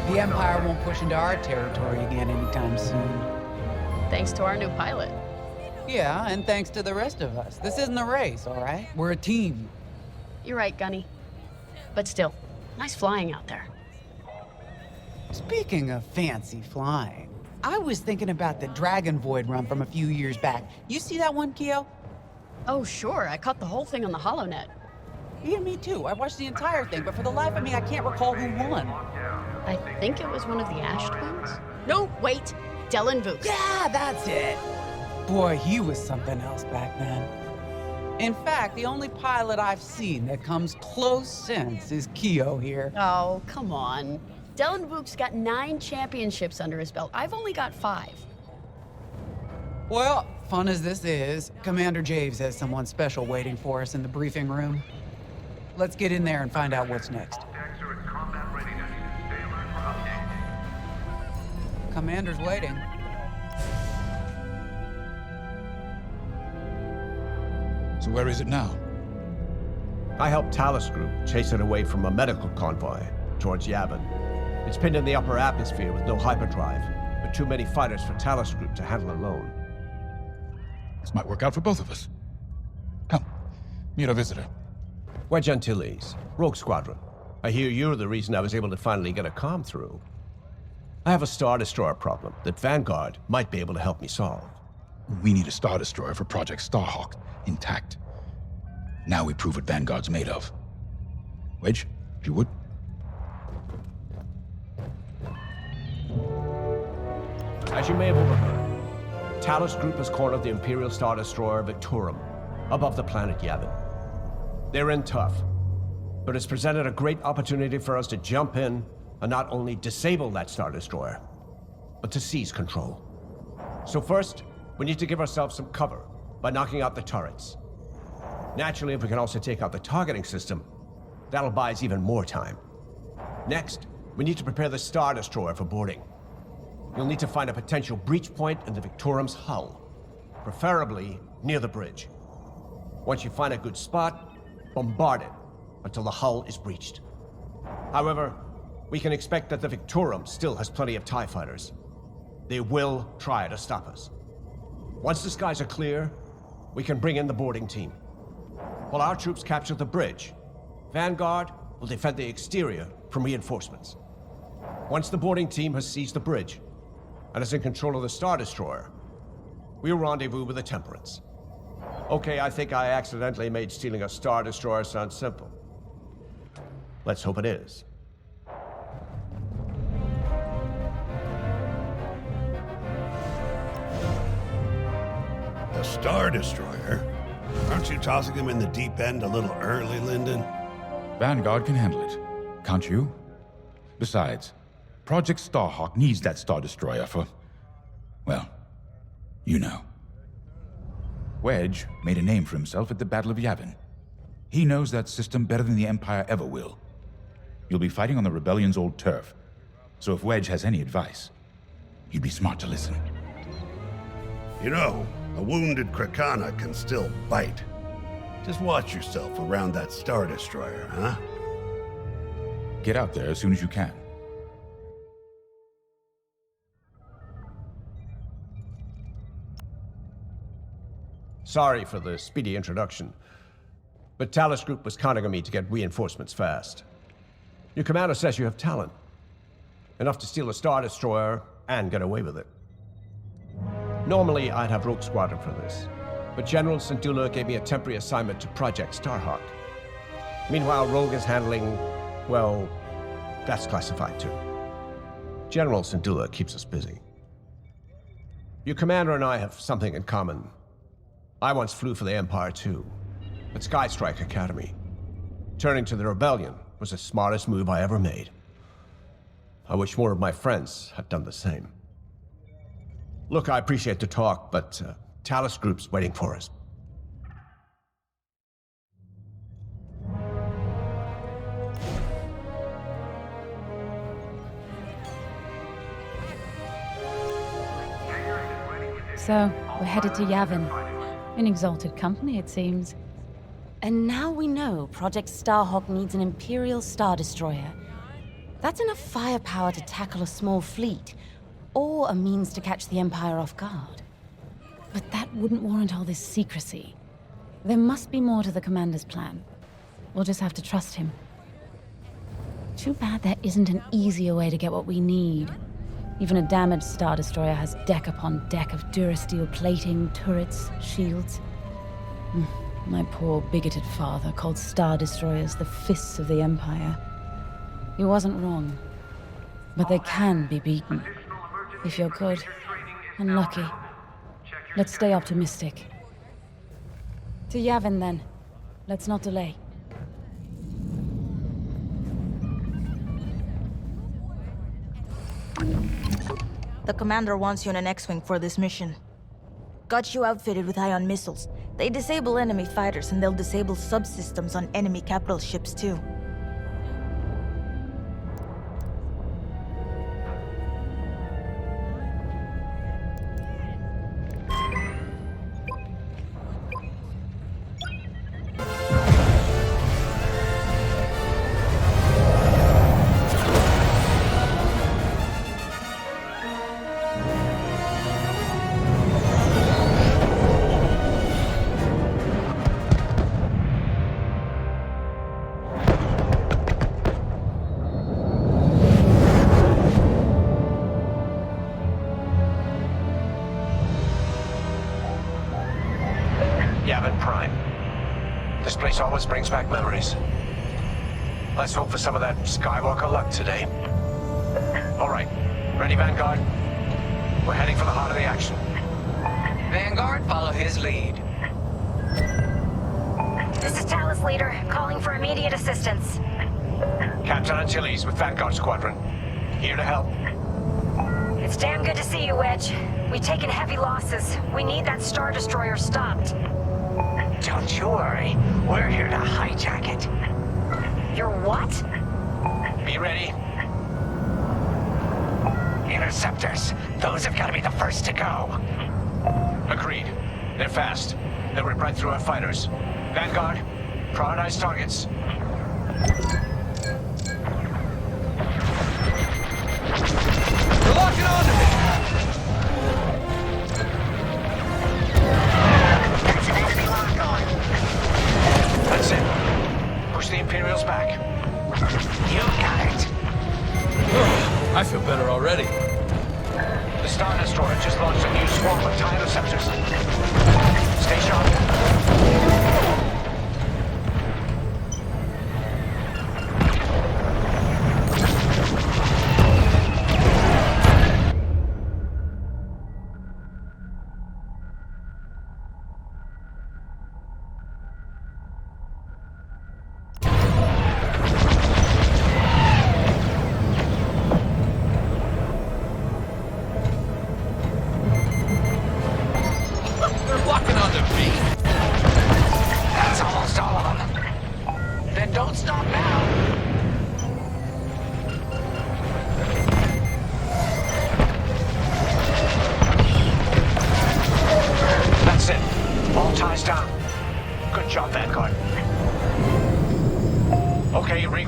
Q: The Empire won't push into our territory again anytime soon.
R: Thanks to our new pilot.
Q: Yeah, and thanks to the rest of us. This isn't a race, all right? We're a team.
R: You're right, Gunny. But still, nice flying out there.
Q: Speaking of fancy flying, I was thinking about the Dragon Void run from a few years back. You see that one, Keo?
R: Oh, sure. I caught the whole thing on the HoloNet.
Q: Yeah, me too. I watched the entire thing, but for the life of me, I can't recall who won.
R: I think it was one of the Ash twins. No, wait. Dylan Vooks.
Q: Yeah, that's it. Boy, he was something else back then. In fact, the only pilot I've seen that comes close since is Keo here.
R: Oh, come on. Dylan Vooks got 9 championships under his belt. I've only got 5.
Q: Well, fun as this is, Commander Javes has someone special waiting for us in the briefing room. Let's get in there and find out what's next. Commander's waiting.
C: So where is it now?
T: I helped Talus Group chase it away from a medical convoy towards Yavin. It's pinned in the upper atmosphere with no hyperdrive, but too many fighters for Talus Group to handle alone.
C: This might work out for both of us. Come, meet our visitor.
T: We're Gentiles, Rogue Squadron. I hear you're the reason I was able to finally get a comm through. I have a Star Destroyer problem that Vanguard might be able to help me solve.
C: We need a Star Destroyer for Project Starhawk, intact. Now we prove what Vanguard's made of. Wedge, if you would.
T: As you may have overheard, Talus Group has cornered the Imperial Star Destroyer Victorum above the planet Yavin. They're in tough, but it's presented a great opportunity for us to jump in and not only disable that Star Destroyer, but to seize control. So first, we need to give ourselves some cover by knocking out the turrets. Naturally, if we can also take out the targeting system, that'll buy us even more time. Next, we need to prepare the Star Destroyer for boarding. You'll need to find a potential breach point in the Victorum's hull, preferably near the bridge. Once you find a good spot, bombard it until the hull is breached. However, we can expect that the Victorum still has plenty of TIE fighters. They will try to stop us. Once the skies are clear, we can bring in the boarding team. While our troops capture the bridge, Vanguard will defend the exterior from reinforcements. Once the boarding team has seized the bridge and is in control of the Star Destroyer, we'll rendezvous with the Temperance. Okay, I think I accidentally made stealing a Star Destroyer sound simple. Let's hope it is.
U: A Star Destroyer? Aren't you tossing them in the deep end a little early, Lyndon?
C: Vanguard can handle it. Can't you? Besides, Project Starhawk needs that Star Destroyer for... well, you know. Wedge made a name for himself at the Battle of Yavin. He knows that system better than the Empire ever will. You'll be fighting on the Rebellion's old turf, so if Wedge has any advice, you'd be smart to listen.
B: You know, a wounded Krakana can still bite. Just watch yourself around that Star Destroyer, huh?
C: Get out there as soon as you can.
T: Sorry for the speedy introduction, but Talos Group was counting on me to get reinforcements fast. Your commander says you have talent. Enough to steal a Star Destroyer and get away with it. Normally, I'd have Rogue Squadron for this, but General Syndulla gave me a temporary assignment to Project Starhawk. Meanwhile, Rogue is handling, well, that's classified too. General Syndulla keeps us busy. Your commander and I have something in common. I once flew for the Empire too, at Sky Strike Academy. Turning to the Rebellion was the smartest move I ever made. I wish more of my friends had done the same. Look, I appreciate the talk, but Talos Group's waiting for us.
O: So, we're headed to Yavin. In exalted company, it seems. And now we know Project Starhawk needs an Imperial Star Destroyer. That's enough firepower to tackle a small fleet, or a means to catch the Empire off guard. But that wouldn't warrant all this secrecy. There must be more to the Commander's plan. We'll just have to trust him. Too bad there isn't an easier way to get what we need. Even a damaged Star Destroyer has deck upon deck of Durasteel plating, turrets, shields. My poor bigoted father called Star Destroyers the fists of the Empire. He wasn't wrong. But they can be beaten. If you're good and lucky. Let's stay optimistic. To Yavin, then. Let's not delay.
P: The commander wants you in an X-Wing for this mission. Got you outfitted with ion missiles. They disable enemy fighters, and they'll disable subsystems on enemy capital ships, too.
T: Yavin Prime. This place always brings back memories. Let's hope for some of that Skywalker luck today. All right, ready, Vanguard? We're heading for the heart of the action.
E: Vanguard, follow his lead.
S: This is Talos Leader, calling for immediate assistance.
T: Captain Antilles with Vanguard Squadron. Here to help.
S: It's damn good to see you, Wedge. We've taken heavy losses. We need that Star Destroyer stopped.
N: Don't you worry. We're here to hijack it.
S: You're what?
T: Be ready.
N: Interceptors. Those have got to be the first to go.
T: Agreed. They're fast. They'll rip right through our fighters. Vanguard, prioritize targets.
K: They're locking onto me!
N: That's an enemy lock on!
T: That's it. Push the Imperials back.
N: You got it.
K: I feel better already.
T: The Star Destroyer just launched a new swarm of TIE interceptors. Stay sharp.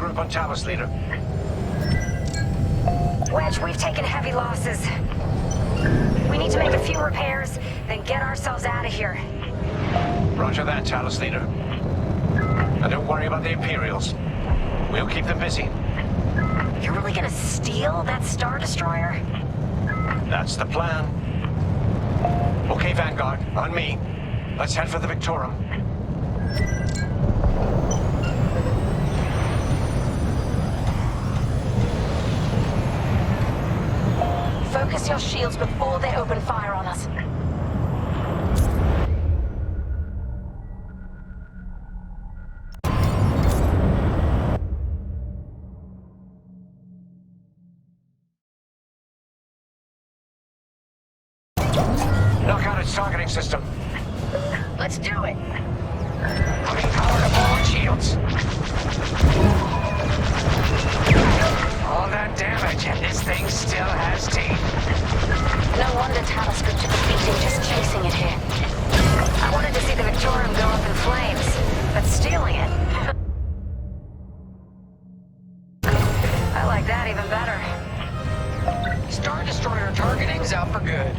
T: regroup on Talos, leader.
S: Wedge, we've taken heavy losses. We need to make a few repairs, then get ourselves out of here.
T: Roger that, Talos, leader. And don't worry about the Imperials. We'll keep them busy.
S: You're really gonna steal that Star Destroyer?
T: That's the plan. Okay, Vanguard, on me. Let's head for the Victorum.
S: Focus your shields before they open fire on us.
T: Knock out its targeting system.
S: Let's do it.
N: Putting power to ball shields. All that damage, and this thing still has teeth.
S: No wonder Talos took a beating just chasing it here. I wanted to see the Victorium go up in flames, but stealing it... I like that even better.
N: Star Destroyer targeting's out for good.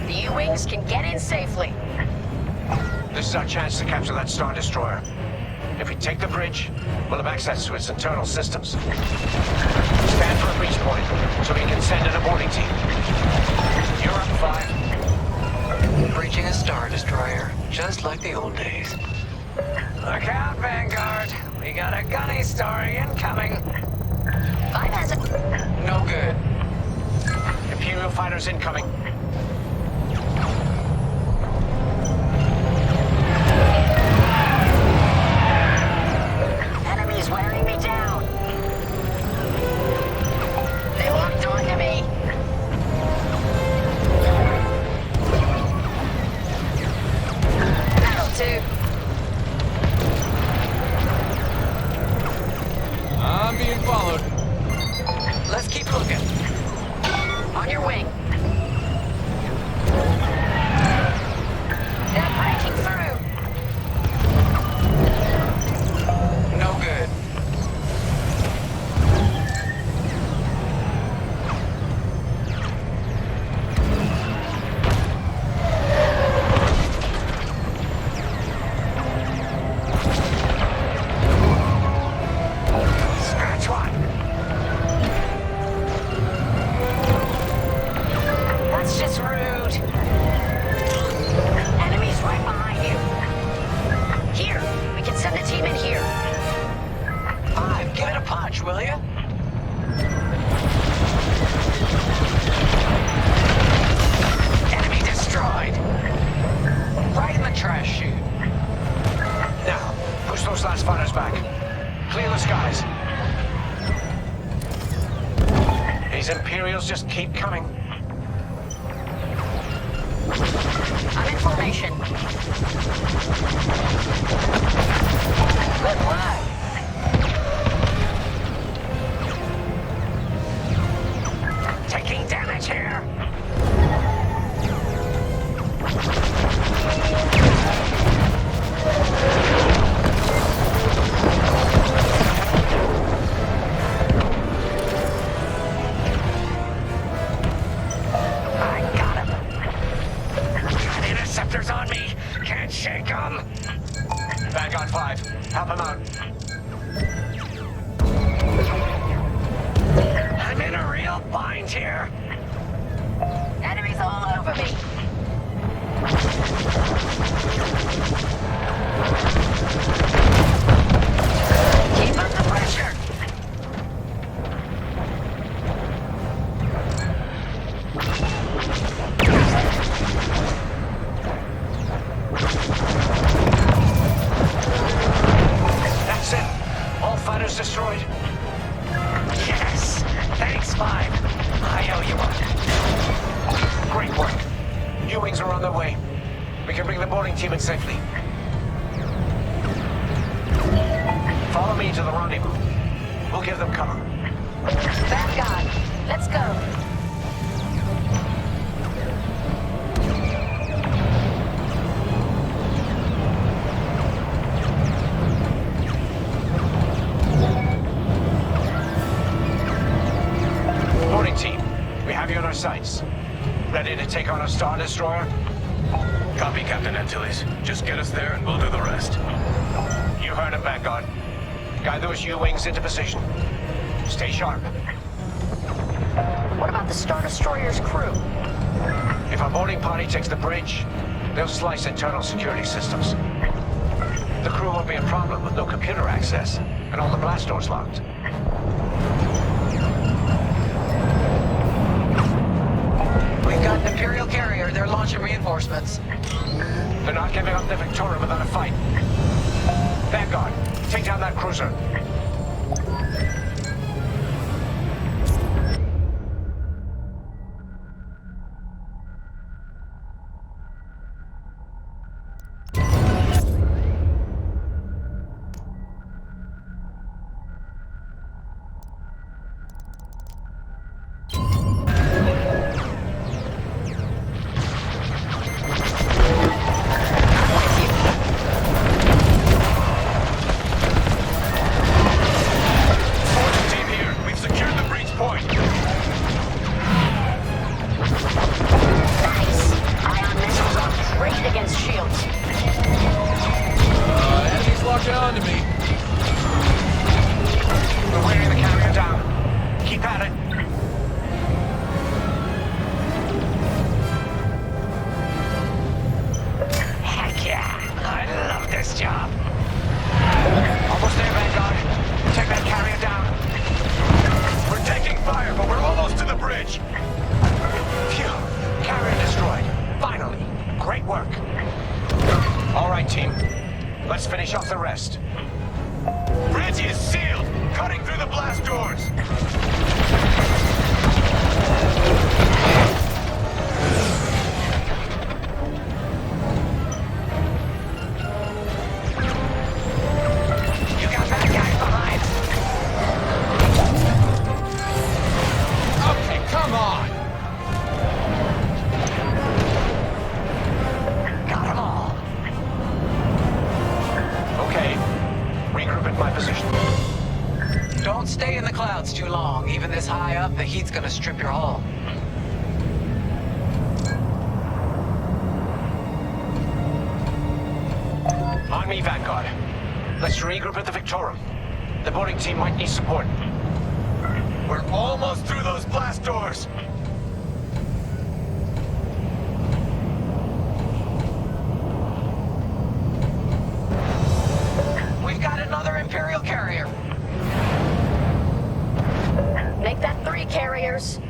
S: The U-Wings can get in safely.
T: This is our chance to capture that Star Destroyer. If we take the bridge, we'll have access to its internal systems. Stand for a breach point, so we can send in a boarding team. You're up, 5.
N: Breaching a Star Destroyer, just like the old days. Look out, Vanguard. We got a gunny story incoming.
S: 5 has a...
N: No good.
T: Imperial fighters incoming.
S: Enemies wearing me down. They locked onto me. That'll do.
N: I'm being followed. Let's keep looking.
S: On your wing. They're breaking through.
N: No good.
S: Scratch one. That's just rude. Enemies right behind you. Here, we can send a team in here.
N: 5, give it a punch, will you? Enemy destroyed. Right in the trash chute.
T: Now, push those last fighters back. Clear the skies. These Imperials just keep coming.
S: I'm in formation. Good work.
N: Taking damage here.
S: I got him.
N: Got interceptors on me. Can't shake them.
T: Vanguard 5, help him out.
N: I'm in a real bind here.
S: Enemies all over me. Keep up the pressure.
T: That's it. All fighters destroyed.
N: Yes. Thanks, 5. I owe you one.
T: Great work. U-Wings are on their way. We can bring the boarding team in safely. Follow me to the rendezvous. We'll give them cover.
S: Vanguard, let's go.
T: Ready to take on a Star Destroyer?
J: Copy, Captain Antilles. Just get us there and we'll do the rest.
T: You heard him, Vanguard. Guide those U-wings into position. Stay sharp.
R: What about the Star Destroyer's crew?
T: If our boarding party takes the bridge, they'll slice internal security systems. The crew won't be a problem with no computer access, and all the blast doors locked.
I: We've got an Imperial carrier. They're launching reinforcements.
T: They're not giving up the Victoria without a fight. Vanguard, take down that cruiser.
I: Strip your hull.
T: On me, Vanguard. Let's regroup at the Victoria. The boarding team might need support.
K: We're almost through those blast doors.
I: We've got another Imperial carrier.
R: Make that 3 carriers.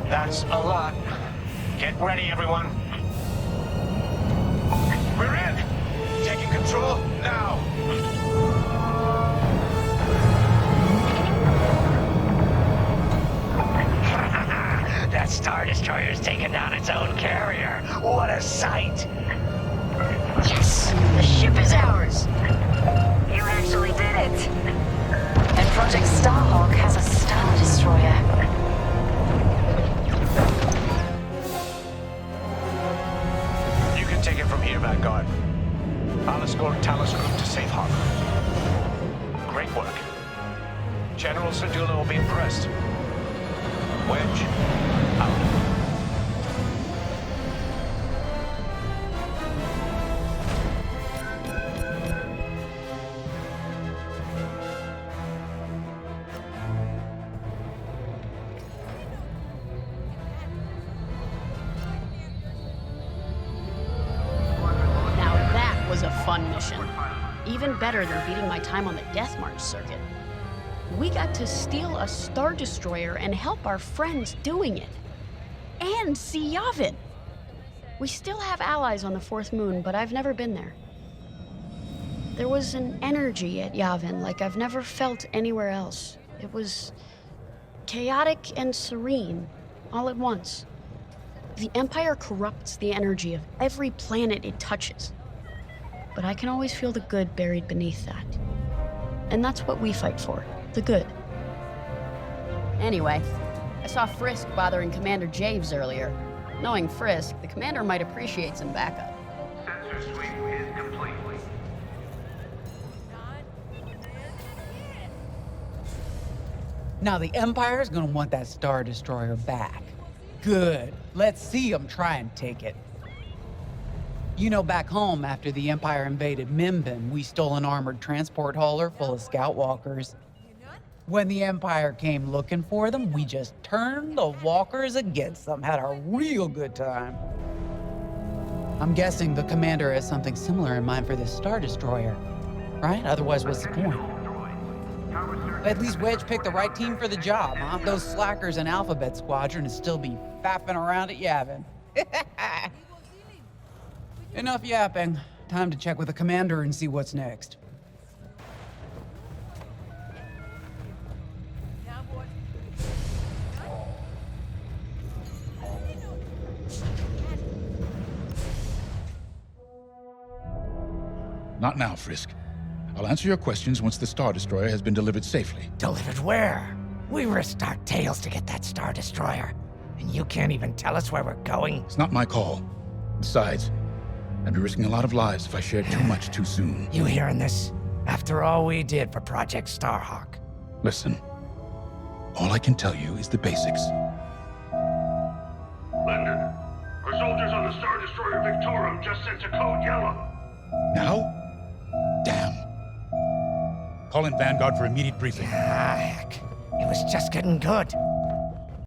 T: That's a lot. Get ready, everyone.
K: We're in! Taking control now!
N: That Star Destroyer's taken down its own carrier. What a sight!
R: Yes! The ship is ours!
S: You actually did it!
F: And Project Starhawk has a Star Destroyer.
T: You can take it from here, Vanguard. I'll escort Talos Group to safe harbor. Great work. General Sardula will be impressed. Wedge, out.
R: Fun mission. Even better than beating my time on the Death March circuit. We got to steal a Star Destroyer and help our friends doing it. And see Yavin. We still have allies on the 4th moon, but I've never been there. There was an energy at Yavin like I've never felt anywhere else. It was chaotic and serene, all at once. The Empire corrupts the energy of every planet it touches. But I can always feel the good buried beneath that. And that's what we fight for, the good. Anyway, I saw Frisk bothering Commander Javes earlier. Knowing Frisk, the commander might appreciate some backup.
H: Sensor sweep is complete.
Q: Now the Empire's gonna want that Star Destroyer back. Good. Let's see them try and take it. You know, back home, after the Empire invaded Mimbin, we stole an armored transport hauler full of scout walkers. When the Empire came looking for them, we just turned the walkers against them, had a real good time. I'm guessing the commander has something similar in mind for this Star Destroyer, right? Otherwise, what's the point? At least Wedge picked the right team for the job, huh? Those slackers in Alphabet Squadron would still be faffing around at Yavin. Enough yapping. Time to check with the commander and see what's next.
C: Not now, Frisk. I'll answer your questions once the Star Destroyer has been delivered safely.
N: Delivered where? We risked our tails to get that Star Destroyer, and you can't even tell us where we're going?
C: It's not my call. Besides, I'd be risking a lot of lives if I shared too much too soon.
N: You hearing this? After all we did for Project Starhawk.
C: Listen, all I can tell you is the basics.
H: Linden, our soldiers on the Star Destroyer Victorum just sent a code yellow.
C: Now? Damn. Call in Vanguard for immediate briefing.
N: Ah, heck. It was just getting good.